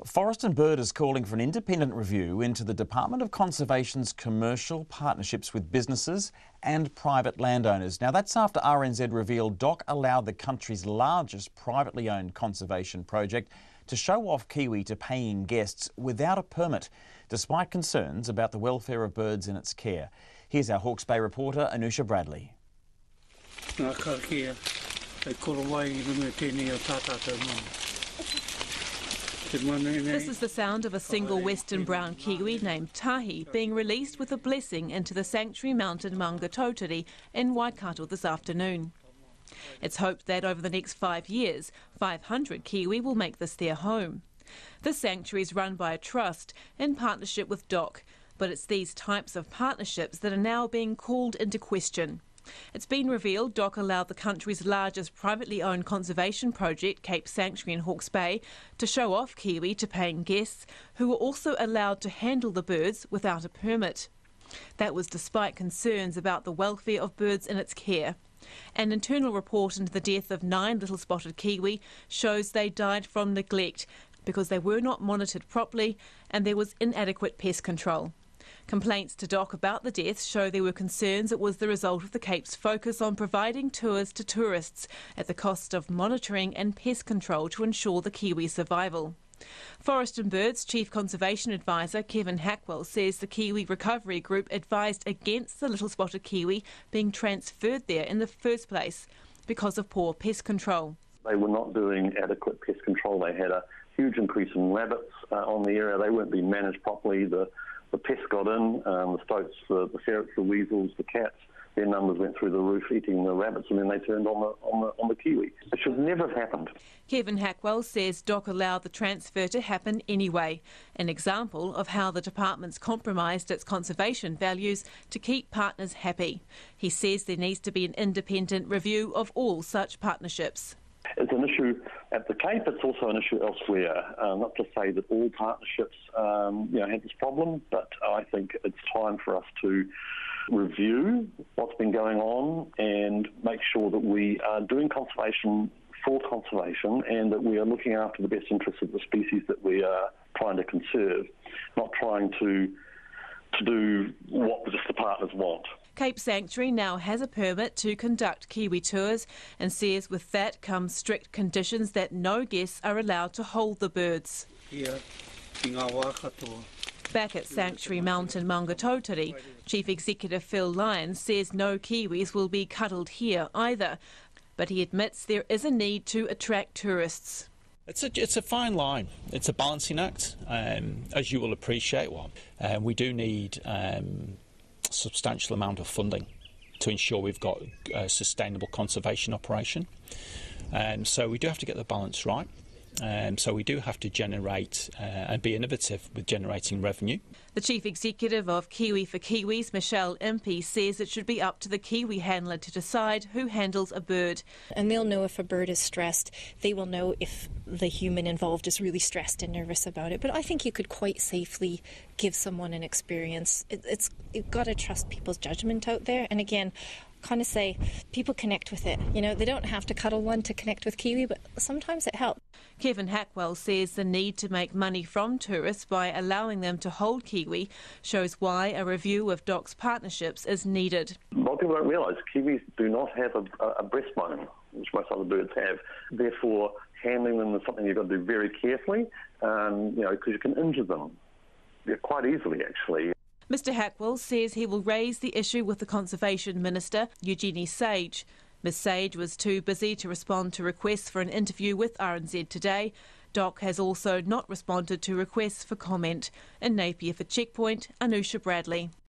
Forest and Bird is calling for an independent review into the Department of Conservation's commercial partnerships with businesses and private landowners. Now, that's after RNZ revealed DOC allowed the country's largest privately owned conservation project to show off kiwi to paying guests without a permit, despite concerns about the welfare of birds in its care. Here's our Hawke's Bay reporter, Anusha Bradley. This is the sound of a single western brown kiwi named Tahi being released with a blessing into the sanctuary mountain Maungatautari in Waikato this afternoon. It's hoped that over the next 5 years, 500 kiwi will make this their home. This sanctuary is run by a trust in partnership with DOC, but it's these types of partnerships that are now being called into question. It's been revealed DOC allowed the country's largest privately owned conservation project, Cape Sanctuary in Hawke's Bay, to show off kiwi to paying guests who were also allowed to handle the birds without a permit. That was despite concerns about the welfare of birds in its care. An internal report into the death of 9 little spotted kiwi shows they died from neglect because they were not monitored properly and there was inadequate pest control. Complaints to DOC about the deaths show there were concerns it was the result of the Cape's focus on providing tours to tourists at the cost of monitoring and pest control to ensure the kiwi survival. Forest and Bird's Chief Conservation Advisor Kevin Hackwell says the Kiwi Recovery Group advised against the little spotted kiwi being transferred there in the first place because of poor pest control. They were not doing adequate pest control. They had a huge increase in rabbits on the area. They weren't being managed properly. The pests got in, the stoats, the ferrets, the weasels, the cats. Their numbers went through the roof eating the rabbits, and then they turned on the kiwi. It should never have happened. Kevin Hackwell says DOC allowed the transfer to happen anyway, an example of how the department's compromised its conservation values to keep partners happy. He says there needs to be an independent review of all such partnerships. It's an issue at the Cape, it's also an issue elsewhere. Not to say that all partnerships have this problem, but I think it's time for us to review what's been going on and make sure that we are doing conservation for conservation and that we are looking after the best interests of the species that we are trying to conserve, not trying to do what just the partners want. Cape Sanctuary now has a permit to conduct kiwi tours and says with that comes strict conditions that no guests are allowed to hold the birds. Back at Sanctuary Mountain Maungatautari, Chief Executive Phil Lyons says no kiwis will be cuddled here either, but he admits there is a need to attract tourists. It's a fine line. It's a balancing act, as you will appreciate. We do need a substantial amount of funding to ensure we've got a sustainable conservation operation. So we do have to get the balance right. So we do have to generate and be innovative with generating revenue. The Chief Executive of Kiwi for Kiwis, Michelle Impey, says it should be up to the kiwi handler to decide who handles a bird. And they'll know if a bird is stressed. They will know if the human involved is really stressed and nervous about it. But I think you could quite safely give someone an experience. You've got to trust people's judgment out there. And again, kind of say people connect with it. You know, they don't have to cuddle one to connect with kiwi, but sometimes it helps. Kevin Hackwell says the need to make money from tourists by allowing them to hold kiwi shows why a review of DOC's partnerships is needed. A lot of people don't realise kiwis do not have a breastbone, which most other birds have. Therefore, handling them is something you've got to do very carefully, because you can injure them quite easily, actually. Mr Hackwell says he will raise the issue with the Conservation Minister, Eugenie Sage. Ms Sage was too busy to respond to requests for an interview with RNZ today. DOC has also not responded to requests for comment. In Napier for Checkpoint, Anusha Bradley.